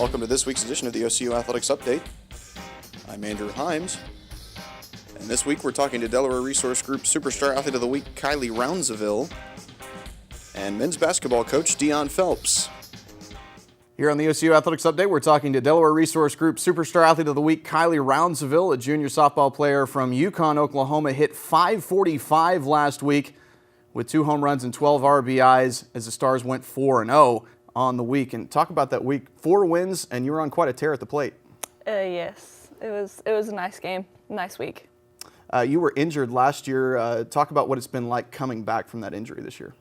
Welcome to this week's edition of the OCU Athletics Update. I'm Andrew Himes, and this week we're talking to Delaware Resource Group Superstar Athlete of the Week Kylee Rounsaville and men's basketball coach Dionne Phelps. Here on the OCU Athletics Update, we're talking to Delaware Resource Group Superstar Athlete of the Week Kylee Rounsaville, a junior softball player from Yukon, Oklahoma, hit .545 last week with 2 home runs and 12 RBIs as the Stars went 4-0 on the week. And talk about that week, 4 wins, and you were on quite a tear at the plate. Yes, it was a nice game, nice week. You were injured last year. Talk about what it's been like coming back from that injury this year.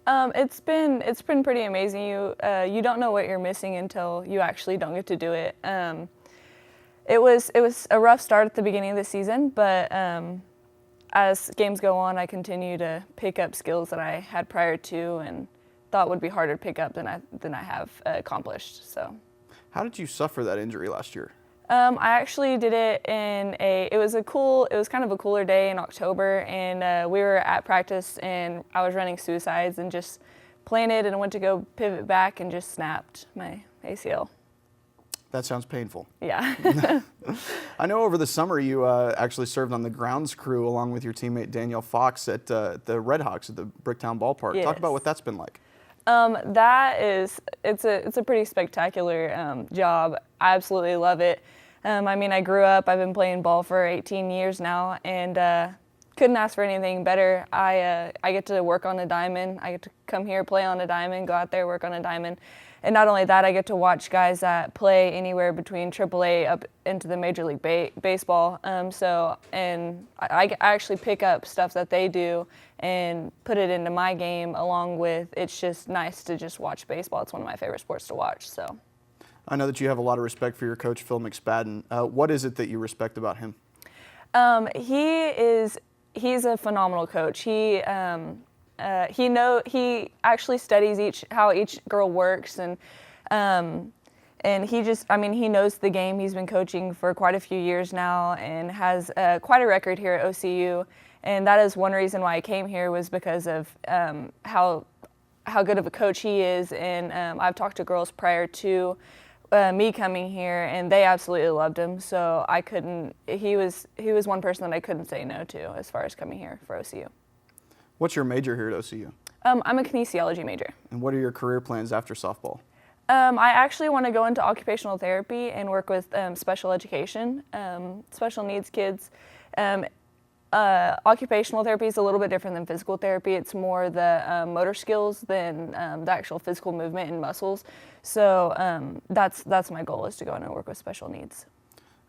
It's been pretty amazing. You don't know what you're missing until you actually don't get to do it. It was a rough start at the beginning of the season, but as games go on, I continue to pick up skills that I had prior to and thought would be harder to pick up than I have accomplished. So, how did you suffer that injury last year? I actually did it in it was kind of a cooler day in October, and we were at practice, and I was running suicides and just planted and went to go pivot back and just snapped my ACL. That sounds painful. Yeah. I know over the summer you actually served on the grounds crew along with your teammate Danielle Fox at the Redhawks at the Bricktown Ballpark. Yes. Talk about what that's been like. It's a pretty spectacular job. I absolutely love it. I grew up, I've been playing ball for 18 years now, and couldn't ask for anything better. I get to work on a diamond. I get to come here, play on a diamond, go out there, work on a diamond. And not only that, I get to watch guys that play anywhere between AAA up into the Major League Baseball. And I actually pick up stuff that they do and put it into my game, along with it's just nice to just watch baseball. It's one of my favorite sports to watch. So, I know that you have a lot of respect for your coach, Phil McSpadden. What is it that you respect about him? He's a phenomenal coach. He actually studies how each girl works, and he knows the game. He's been coaching for quite a few years now and has quite a record here at OCU, and that is one reason why I came here, was because of how good of a coach he is. And I've talked to girls prior to me coming here, and they absolutely loved him. So he was one person that I couldn't say no to as far as coming here for OCU. What's your major here at OCU? I'm a kinesiology major. And what are your career plans after softball? I actually want to go into occupational therapy and work with special education, special needs kids. Occupational therapy is a little bit different than physical therapy. It's more the motor skills than the actual physical movement and muscles. So that's my goal, is to go in and work with special needs.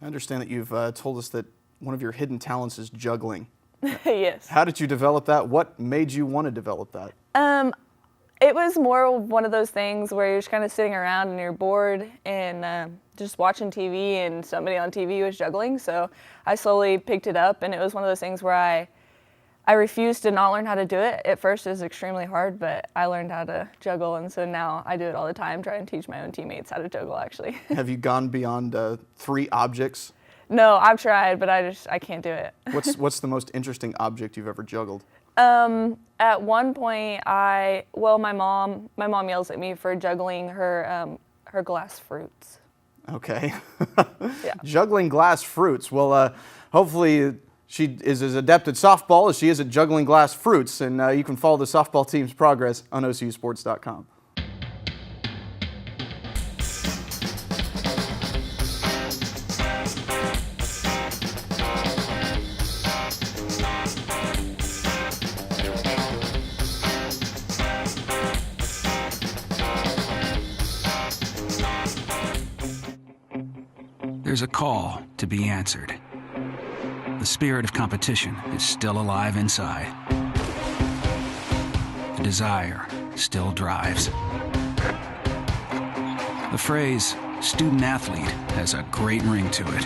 I understand that you've told us that one of your hidden talents is juggling. Yes. How did you develop that? What made you want to develop that? It was more one of those things where you're just kind of sitting around and you're bored and just watching TV, and somebody on TV was juggling. So I slowly picked it up, and it was one of those things where I refused to not learn how to do it. At first it was extremely hard, but I learned how to juggle, and so now I do it all the time, try and teach my own teammates how to juggle, actually. Have you gone beyond 3 objects? No, I've tried, but I can't do it. What's the most interesting object you've ever juggled? At one point, my mom yells at me for juggling her glass fruits. Okay. Yeah. Juggling glass fruits. Well, hopefully she is as adept at softball as she is at juggling glass fruits, and you can follow the softball team's progress on OCUsports.com. There's a call to be answered. The spirit of competition is still alive inside. The desire still drives. The phrase student athlete has a great ring to it.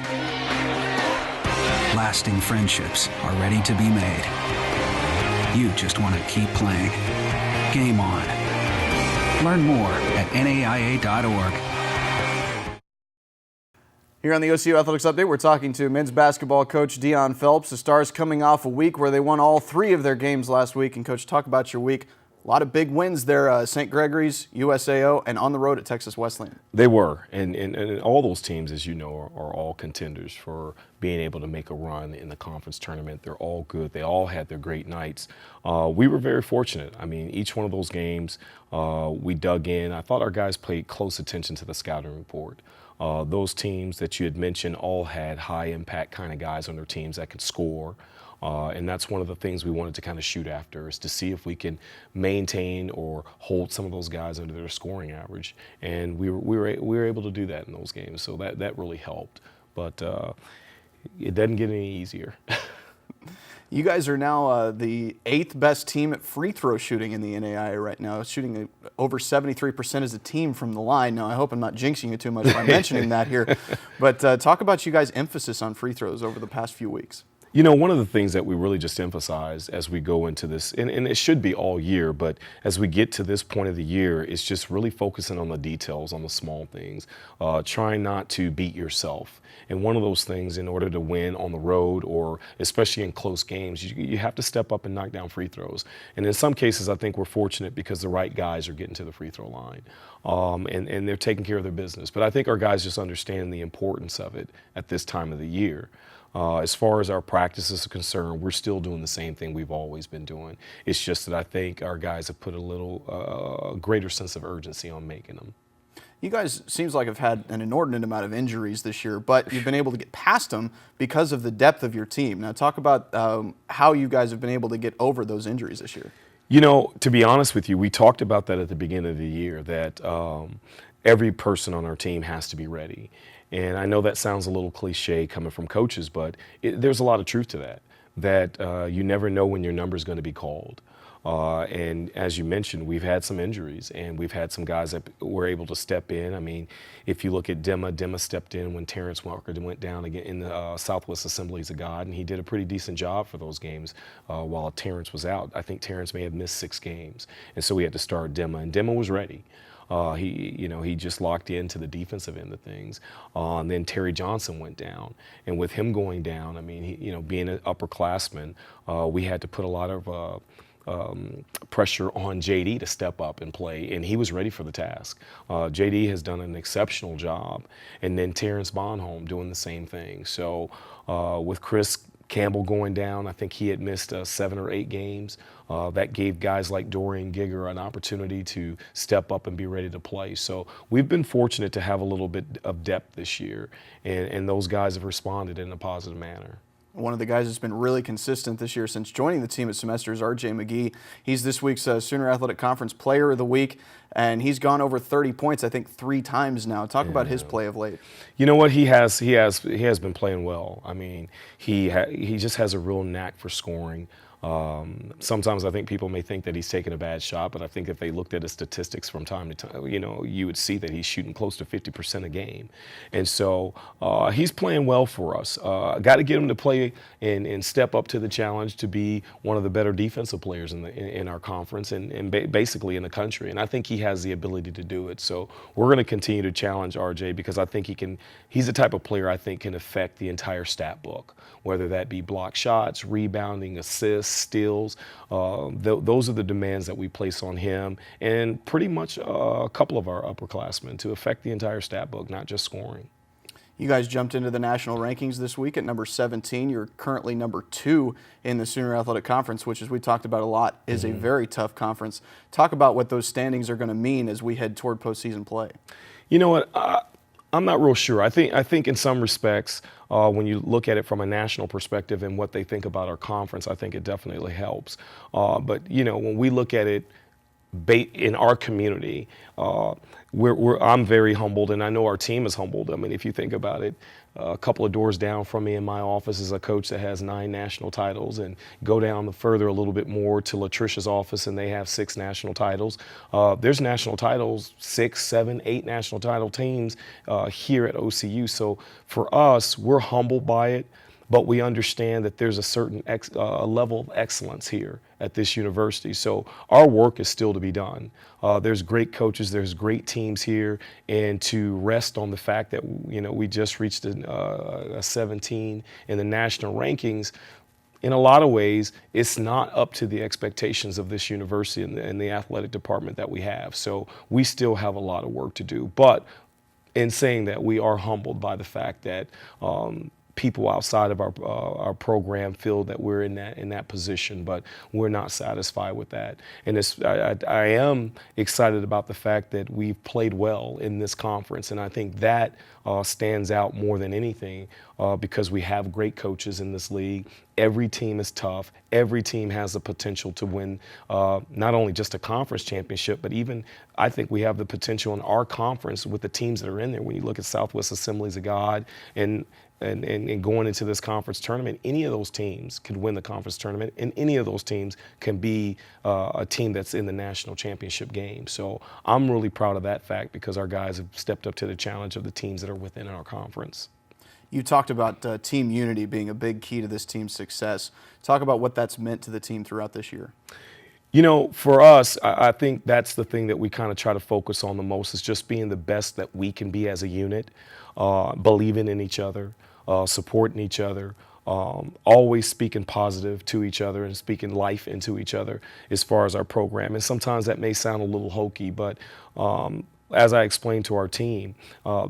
Lasting friendships are ready to be made. You just want to keep playing. Game on. Learn more at naia.org. Here on the OCU Athletics Update, we're talking to men's basketball coach Dionne Phelps. The Stars coming off a week where they won all 3 of their games last week. And Coach, talk about your week. A lot of big wins there, St. Gregory's, USAO, and on the road at Texas Wesleyan. They were, and all those teams, as you know, are all contenders for being able to make a run in the conference tournament. They're all good. They all had their great nights. We were very fortunate. I mean, each one of those games, we dug in. I thought our guys paid close attention to the scouting report. Those teams that you had mentioned all had high-impact kind of guys on their teams that could score. And that's one of the things we wanted to kind of shoot after, is to see if we can maintain or hold some of those guys under their scoring average. And we were able to do that in those games, so that really helped. But it doesn't get any easier. You guys are now the 8th best team at free throw shooting in the NAIA right now, shooting over 73% as a team from the line. Now, I hope I'm not jinxing you too much by mentioning that here, but talk about you guys' emphasis on free throws over the past few weeks. You know, one of the things that we really just emphasize as we go into this, and it should be all year, but as we get to this point of the year, it's just really focusing on the details, on the small things, trying not to beat yourself. And one of those things, in order to win on the road, or especially in close games, you have to step up and knock down free throws. And in some cases, I think we're fortunate because the right guys are getting to the free throw line. And they're taking care of their business. But I think our guys just understand the importance of it at this time of the year. As far as our practices are concerned, we're still doing the same thing we've always been doing. It's just that I think our guys have put a little greater sense of urgency on making them. You guys seems like have had an inordinate amount of injuries this year, but you've been able to get past them because of the depth of your team. Now talk about how you guys have been able to get over those injuries this year. You know, to be honest with you, we talked about that at the beginning of the year, that every person on our team has to be ready. And I know that sounds a little cliche coming from coaches, but there's a lot of truth to that you never know when your number is going to be called. And as you mentioned, we've had some injuries, and we've had some guys that were able to step in. I mean, if you look at Dema stepped in when Terrence Walker went down again in the Southwest Assemblies of God, and he did a pretty decent job for those games while Terrence was out. I think Terrence may have missed 6 games, and so we had to start Dema, and Dema was ready. He just locked into the defensive end of things. And then Terry Johnson went down, and with him going down, I mean, being an upperclassman, we had to put a lot of pressure on JD to step up and play, and he was ready for the task. JD has done an exceptional job, and then Terrence Bonholm doing the same thing. So with Chris Campbell going down, I think he had missed 7 or 8 games. That gave guys like Dorian Giger an opportunity to step up and be ready to play. So we've been fortunate to have a little bit of depth this year, and those guys have responded in a positive manner. One of the guys that's been really consistent this year since joining the team at Semester is R.J. McGee. He's this week's Sooner Athletic Conference Player of the Week, and he's gone over 30 points, I think, 3 times now. Talk about his play of late. You know what? He has been playing well. I mean, he just has a real knack for scoring. Sometimes I think people may think that he's taking a bad shot, but I think if they looked at his statistics from time to time, you would see that he's shooting close to 50% a game. And so he's playing well for us. Got to get him to play and step up to the challenge to be one of the better defensive players in our conference and basically in the country. And I think he has the ability to do it. So we're going to continue to challenge RJ, because I think he's the type of player I think can affect the entire stat book, whether that be block shots, rebounding, assists, steals. Those are the demands that we place on him, and pretty much a couple of our upperclassmen, to affect the entire stat book, not just scoring. You guys jumped into the national rankings this week at number 17. You're currently number 2 in the Sooner Athletic Conference, which, as we talked about a lot, is a very tough conference. Talk about what those standings are going to mean as we head toward postseason play. You know what? I'm not real sure. I think in some respects, when you look at it from a national perspective and what they think about our conference, I think it definitely helps. But when we look at it in our community, I'm very humbled, and I know our team is humbled. I mean, if you think about it, a couple of doors down from me in my office is a coach that has 9 national titles, and go down further a little bit more to Latricia's office, and they have 6 national titles. There's national titles, 6, 7, 8 national title teams here at OCU. So for us, we're humbled by it, but we understand that there's a certain level of excellence here at this university. So our work is still to be done. There's great coaches, there's great teams here, and to rest on the fact that we just reached a 17 in the national rankings, in a lot of ways, it's not up to the expectations of this university and the athletic department that we have. So we still have a lot of work to do. But in saying that, we are humbled by the fact that people outside of our program feel that we're in that position, but we're not satisfied with that. And I am excited about the fact that we've played well in this conference, and I think that stands out more than anything because we have great coaches in this league. Every team is tough. Every team has the potential to win not only just a conference championship, but even I think we have the potential in our conference with the teams that are in there. When you look at Southwest Assemblies of God and going into this conference tournament, any of those teams could win the conference tournament, and any of those teams can be a team that's in the national championship game. So I'm really proud of that fact because our guys have stepped up to the challenge of the teams that are within our conference. You talked about team unity being a big key to this team's success. Talk about what that's meant to the team throughout this year. You know, for us, I think that's the thing that we kind of try to focus on the most is just being the best that we can be as a unit, believing in each other, supporting each other, always speaking positive to each other and speaking life into each other as far as our program. And sometimes that may sound a little hokey, but as I explained to our team,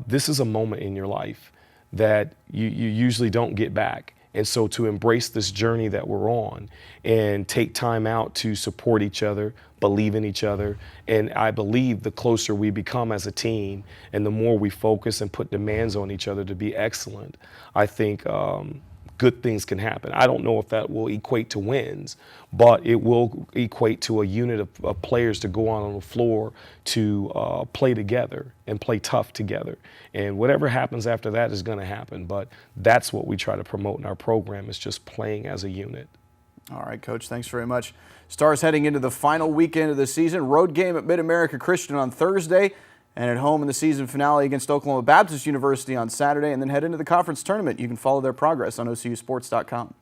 this is a moment in your life that you usually don't get back. And so to embrace this journey that we're on and take time out to support each other, believe in each other, and I believe the closer we become as a team and the more we focus and put demands on each other to be excellent, I think good things can happen. I don't know if that will equate to wins, but it will equate to a unit of players to go out on the floor to play together and play tough together. And whatever happens after that is going to happen, but that's what we try to promote in our program is just playing as a unit. All right, Coach, thanks very much. Stars heading into the final weekend of the season. Road game at Mid-America Christian on Thursday, and at home in the season finale against Oklahoma Baptist University on Saturday, and then head into the conference tournament. You can follow their progress on OCUsports.com.